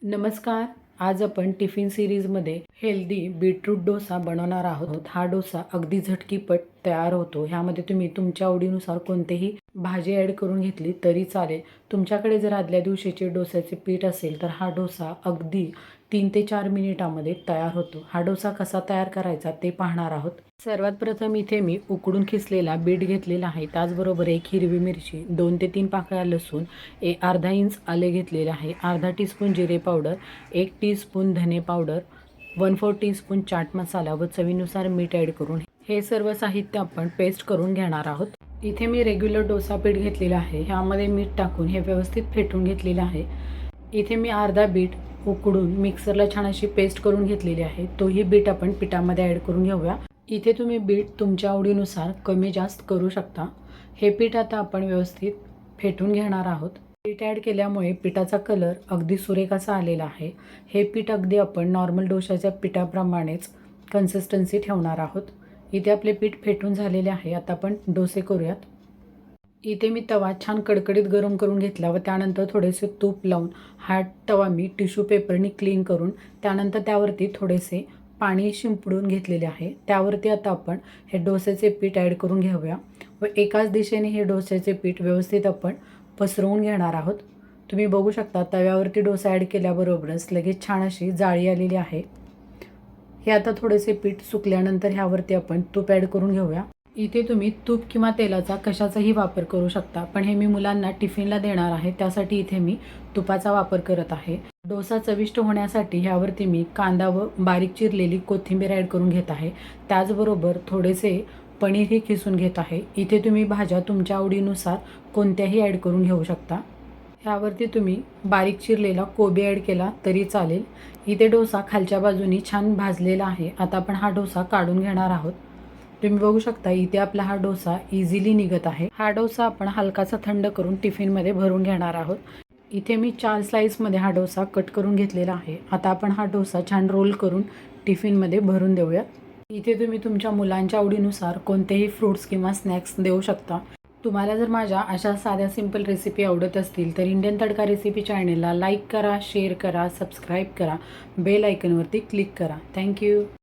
नमस्कार. आज आपण टिफिन सीरीजमध्ये हेल्दी बीटरूट डोसा बनवणार आहोत. हा डोसा अगदी झटकीपट तयार होतो. ह्यामध्ये तुम्ही तुमच्या आवडीनुसार कोणतेही भाजी ॲड करून घेतली तरी चालेल. तुमच्याकडे जर आदल्या दिवशीचे डोस्याचे पीठ असेल तर हा डोसा अगदी 3 ते 4 मिनिटामध्ये तयार होतो. हा डोसा कसा तयार करायचा ते पाहणार आहोत. सर्वात प्रथम इथे मी उकडून खिसलेला बीट घेतलेला आहे. त्याचबरोबर 1 हिरवी मिरची, 2 ते 3 पाकळ्या लसूण, अर्धा इंच आले घेतलेले आहे, अर्धा टीस्पून जिरे पावडर, 1 टीस्पून धने पावडर, 1/4 टीस्पून चाट मसाला व चवीनुसार मीठ ॲड करून हे सर्व साहित्य आपण पेस्ट करून घेणार आहोत. इथे मी रेग्युलर डोसा पीठ घेतलेला आहे. ह्यामध्ये मीठ टाकून हे व्यवस्थित फेटून घेतलेलं आहे. इथे मी अर्धा बीट उकडून मिक्सरला छान अशी पेस्ट करून घेतलेली आहे. तोही बीट आपण पिठामध्ये ॲड करून घेऊया. इथे तुम्ही बीट तुमच्या आवडीनुसार कमी जास्त करू शकता. हे पीठ आता आपण व्यवस्थित फेटून घेणार आहोत. पीठ ॲड केल्यामुळे पिठाचा कलर अगदी सुरेख असा आलेला आहे. हे पीठ अगदी आपण नॉर्मल डोशाच्या पिठाप्रमाणेच कन्सिस्टन्सी ठेवणार आहोत. इथे आपले पीठ फेटून झालेले आहे. आता आपण डोसे करूयात. इथे मी तवा छान कडकडीत गरम करून घेतला व त्यानंतर थोडेसे तूप लावून हा तवा मी टिश्यू पेपरनी क्लीन करून त्यानंतर त्यावरती थोडेसे पाणी शिंपडून घेतलेले आहे. त्यावरती आता आपण हे डोस्याचे पीठ ॲड करून घेऊया व एकाच दिशेने हे डोस्याचे पीठ व्यवस्थित आपण पसरवून घेणार आहोत. तुम्ही बघू शकता तव्यावरती डोसा ॲड केल्याबरोबरच लगेच छान अशी जाळी आलेली आहे. हे आता थोडेसे पीठ सुकल्यानंतर ह्यावरती आपण तूप ॲड करून घेऊया. इथे तुम्ही तूप किंवा तेलाचा कशाचाही वापर करू शकता, पण हे मी मुलांना टिफिनला देणार आहे त्यासाठी इथे मी तुपाचा वापर करत आहे. डोसा चविष्ट होण्यासाठी ह्यावरती मी कांदा व बारीक चिरलेली कोथिंबीर ॲड करून घेत आहे. त्याचबरोबर थोडेसे पनीरही खिसून घेत आहे. इथे तुम्ही भाज्या तुमच्या आवडीनुसार कोणत्याही ॲड करून घेऊ शकता. ह्यावरती तुम्ही बारीक चिरलेला कोबी ॲड केला तरी चालेल. इथे डोसा खालच्या बाजूनी छान भाजलेला आहे. आता आपण हा डोसा काढून घेणार आहोत. तुम्ही बघू शकता इथे आपला हा डोसा इझिली निघत आहे. हा डोसा आपण हलकासा थंड करून टिफिनमध्ये भरून घेणार आहोत. इथे मी 4 स्लाइसमध्ये हा डोसा कट करून घेतलेला आहे. आता आपण हा डोसा छान रोल करून टिफिनमध्ये भरून देऊया. इथे तुम्ही तुमच्या मुलांच्या आवडीनुसार कोणतेही फ्रूट्स किंवा स्नॅक्स देऊ शकता. तुम्हाला जर माझ्या अशा साध्या सिंपल रेसिपी आवडत असतील तर इंडियन तडका रेसिपी चॅनलला लाईक करा, शेअर करा, सबस्क्राईब करा, बेल आयकॉनवरती क्लिक करा. थँक्यू.